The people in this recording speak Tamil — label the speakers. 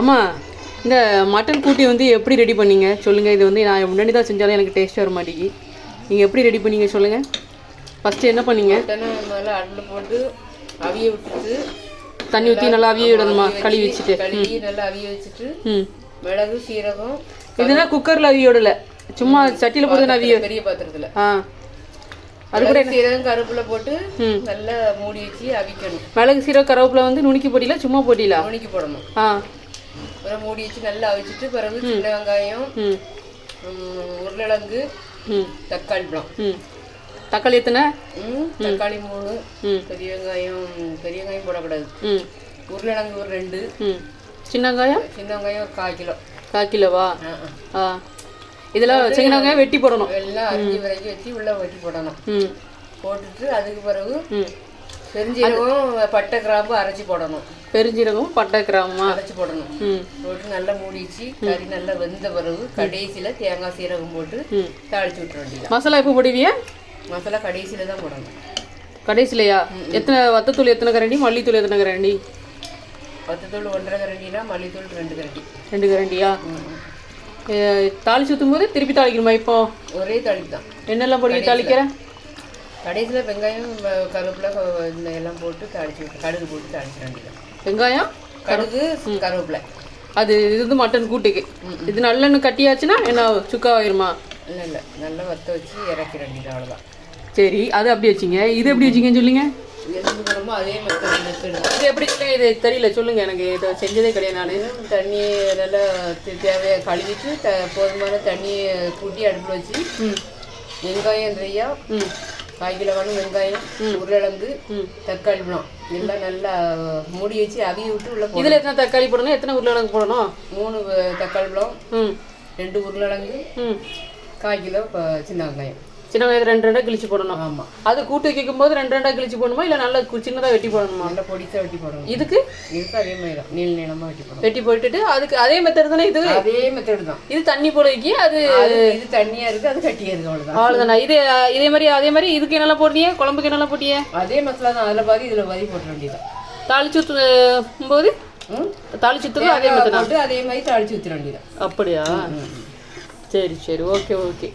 Speaker 1: அம்மா இந்த மட்டன் கூட்டி வந்து எப்படி ரெடி பண்ணீங்க சொல்லுங்கள். இது வந்து நான் முன்னாடி தான் செஞ்சாலும் எனக்கு டேஸ்ட் வர மாட்டேங்கி. நீங்கள் எப்படி ரெடி பண்ணீங்க சொல்லுங்கள். ஃபஸ்ட்டு என்ன பண்ணீங்க?
Speaker 2: மட்டனை நல்லா அடுப்பில் போட்டு அவிய விட்டுட்டு
Speaker 1: தண்ணி ஊற்றி நல்லா அவிய விடணுமா? கழுவி வச்சுட்டு
Speaker 2: கழுவி நல்லா அவிய வச்சுட்டு மிளகு சீரகம்
Speaker 1: இதுனா குக்கரில் அவிய விடலை, சும்மா சட்டியில் போட்டு அவிய
Speaker 2: பெரிய பாத்திரத்தில்
Speaker 1: அது கூட
Speaker 2: சீரகம் கருவேப்பிலை போட்டு நல்லா மூடி வச்சு அவிக்கணும்.
Speaker 1: மிளகு சீரகம் கருவேப்பிலை வந்து நுணுக்கி போட்டில சும்மா போட்டில
Speaker 2: நுணுக்கி போடணும். அப்புறம் மூடி வச்சு நல்லா அவிச்சிட்டு பிறகு சின்ன வெங்காயம், உருளைக்கிழங்கு, தக்காளி பழம்.
Speaker 1: தக்காளி எத்தனை?
Speaker 2: தக்காளி 3, பெரிய வெங்காயம் போடக்கூடாது. உருளைக்கிழங்கு ஒரு 2,
Speaker 1: சின்ன வெங்காயம்
Speaker 2: 1/4 கிலோ.
Speaker 1: 1/4 கிலோவா? இதெல்லாம் சின்ன வெங்காயம் வெட்டி போடணும்.
Speaker 2: எல்லாம் அரிஞ்சு வரைக்கும் வச்சு உள்ள வெட்டி போடணும். போட்டுட்டு அதுக்கு பிறகு பெருஞ்சீரகம் பட்டை கிராம்பு அரைச்சி போடணும்.
Speaker 1: பெருஞ்சீரகம் பட்டை கிராம்பு
Speaker 2: அரைச்சி போடணும். போட்டு நல்லா மூடிச்சு கறி நல்லா வெந்த பிறகு கடைசியில் தேங்காய் சீரகம் போட்டு தாளிச்சு விட்டுற வேண்டியது.
Speaker 1: மசாலா எப்போ போடுவீங்க?
Speaker 2: மசாலா கடைசியில் தான் போடணும்.
Speaker 1: கடைசிலையா? எத்தனை வத்தத்தூள் எத்தனை கரண்டி, மல்லித்தூள் எத்தனை கரண்டி?
Speaker 2: வத்தத்தூள் 1.5 கரண்டினா மல்லித்தூள் 2 கரண்டி. 2
Speaker 1: கரண்டியா? தாளிச்சு ஊற்றும் போது திருப்பி தாளிக்கணுமா? இப்போ
Speaker 2: ஒரே தாளிப்பு தான்.
Speaker 1: என்னெல்லாம் போட்டு தாளிக்கிறேன்?
Speaker 2: கடைசியில் வெங்காயம் கருவேப்பிலை இந்த எல்லாம் போட்டு தாளிச்சு விட்டு கடுகு போட்டு தாளிச்சிட வேண்டியது.
Speaker 1: வெங்காயம்
Speaker 2: கடுகு கருவேப்பிலை.
Speaker 1: அது இது வந்து மட்டன் கூட்டுக்கு. இது நல்லெண்ணெய் கட்டியாச்சுன்னா என்ன சுக்கா ஆயிருமா?
Speaker 2: இல்லை நல்லா வத்த வச்சு இறக்கிற வேண்டியது, அவ்வளோதான்.
Speaker 1: சரி, அது அப்படி வச்சிங்க. இது எப்படி வச்சிங்கன்னு சொல்லுங்க.
Speaker 2: எது குழம்போ அதே மெத்தட்.
Speaker 1: இது எப்படி இது தெரியல, சொல்லுங்க. எனக்கு இதை செஞ்சதே கிடையாது. நான்
Speaker 2: தண்ணி நல்லா தேவையாக கழுவிட்டு போதுமான தண்ணியை கூட்டி அடுப்பில் வச்சு வெங்காயம் நிறையா 1/4 கிலோ வெங்காயம், உருளைக்கிழங்கு, தக்காளி பழம் எல்லாம் நல்லா மூடி வச்சு அவிய விட்டு உள்ள.
Speaker 1: இதில் எத்தனை தக்காளி போடணும், எத்தனை உருளைக்கிழங்கு போடணும்?
Speaker 2: 3 தக்காளி பழம், 2 உருளைக்கிழங்கு, 1/4 கிலோ சின்ன வெங்காயம்.
Speaker 1: சின்ன வெங்காயம் 2 கிழிச்சு போடணும்.
Speaker 2: ஆமாம்.
Speaker 1: அது கூட்டு வைக்கும் போது 2 கிழிச்சு போடணுமா, இல்லை நல்லா சின்னதாக வெட்டி போடணுமா?
Speaker 2: நல்லா பொடிசாக வெட்டி போடணும்.
Speaker 1: இதுக்கு
Speaker 2: அதே மாதிரி தான் நீளமாக வெட்டி போடணும்.
Speaker 1: வெட்டி போட்டுட்டு அதுக்கு அதே மெத்தட் தானே? இது
Speaker 2: அதே மெத்தட் தான்.
Speaker 1: இது தண்ணி போட வைக்கி, அது
Speaker 2: இது தண்ணியாக இருக்குது, அது கட்டியாக இருக்குது, அவ்வளோதான்.
Speaker 1: அவ்வளோதானா? அதே மாதிரி இதுக்கு என்னெல்லாம் போட்டீங்க? குழம்புக்கு என்னெல்லாம் போட்டியே?
Speaker 2: அதே மசாலா தான். அதில் பாதி இதில் பாதி போட்ட வேண்டியதான்.
Speaker 1: தாளிச்சு ஊற்றும் போது தாளிச்சு ஊற்றுக்கு அதே மெத்தட்
Speaker 2: போட்டு அதே மாதிரி தாளிச்சு ஊற்ற வேண்டியதான்.
Speaker 1: அப்படியா? சரி, ஓகே.